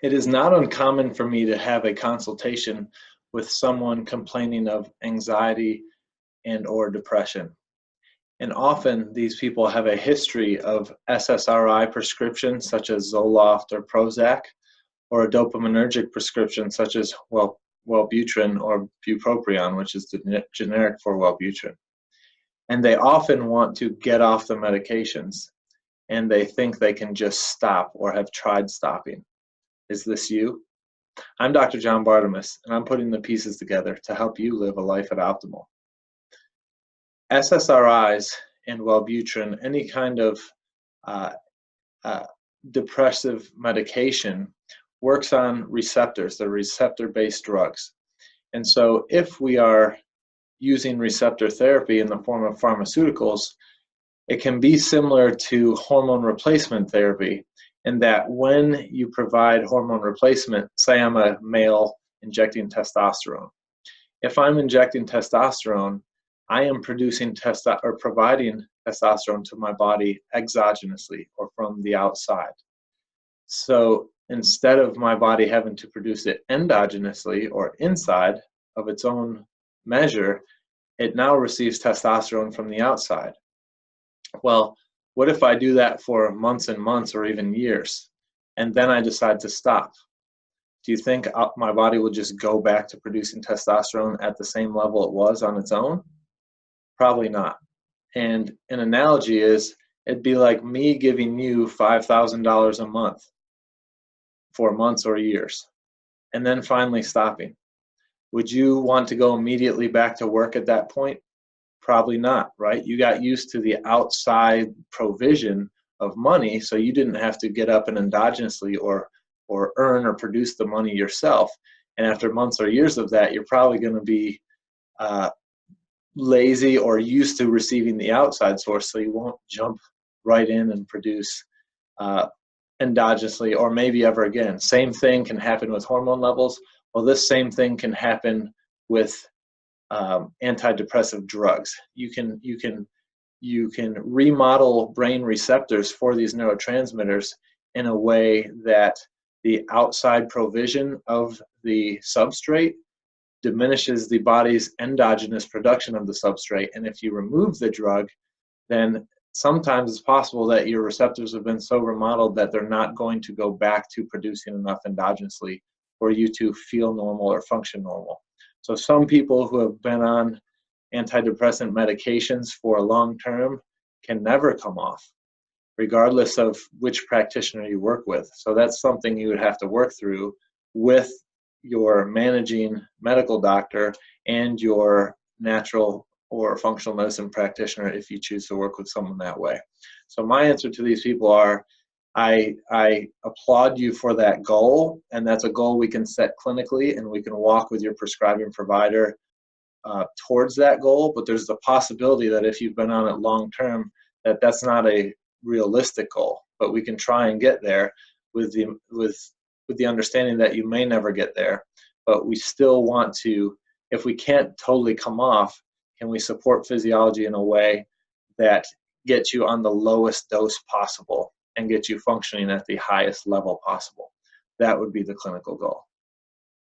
It is not uncommon for me to have a consultation with someone complaining of anxiety and or depression. And often these people have a history of SSRI prescriptions such as Zoloft or Prozac, or a dopaminergic prescription such as Wellbutrin or bupropion, which is the generic for Wellbutrin. And they often want to get off the medications, and they think they can just stop or have tried stopping. Is this you? I'm Dr. John Bartemus, and I'm putting the pieces together to help you live a life at optimal. SSRIs and Wellbutrin, any kind of depressive medication, works on receptors. They're receptor-based drugs. And so if we are using receptor therapy in the form of pharmaceuticals, it can be similar to hormone replacement therapy in that when you provide hormone replacement, say I'm a male injecting testosterone. If I'm injecting testosterone, I am providing testosterone to my body exogenously or from the outside. So instead of my body having to produce it endogenously or inside of its own measure, it now receives testosterone from the outside. Well, what if I do that for months and months or even years, and then I decide to stop? Do you think my body will just go back to producing testosterone at the same level it was on its own? Probably not. And an analogy is, it'd be like me giving you $5,000 a month for months or years, and then finally stopping. Would you want to go immediately back to work at that point? Probably not, right? You got used to the outside provision of money, so you didn't have to get up and endogenously or earn or produce the money yourself. And after months or years of that, you're probably going to be lazy or used to receiving the outside source, so you won't jump right in and produce endogenously or maybe ever again. Same thing can happen with hormone levels. Well, this same thing can happen with antidepressive drugs. You can remodel brain receptors for these neurotransmitters in a way that the outside provision of the substrate diminishes the body's endogenous production of the substrate. And if you remove the drug, then sometimes it's possible that your receptors have been so remodeled that they're not going to go back to producing enough endogenously for you to feel normal or function normal. So some people who have been on antidepressant medications for a long term can never come off, regardless of which practitioner you work with. So that's something you would have to work through with your managing medical doctor and your natural or functional medicine practitioner if you choose to work with someone that way. So my answer to these people are, I applaud you for that goal, and that's a goal we can set clinically, and we can walk with your prescribing provider towards that goal. But there's the possibility that if you've been on it long term, that's not a realistic goal. But we can try and get there with the understanding that you may never get there. But we still want to, if we can't totally come off, can we support physiology in a way that gets you on the lowest dose possible and get you functioning at the highest level possible? That would be the clinical goal.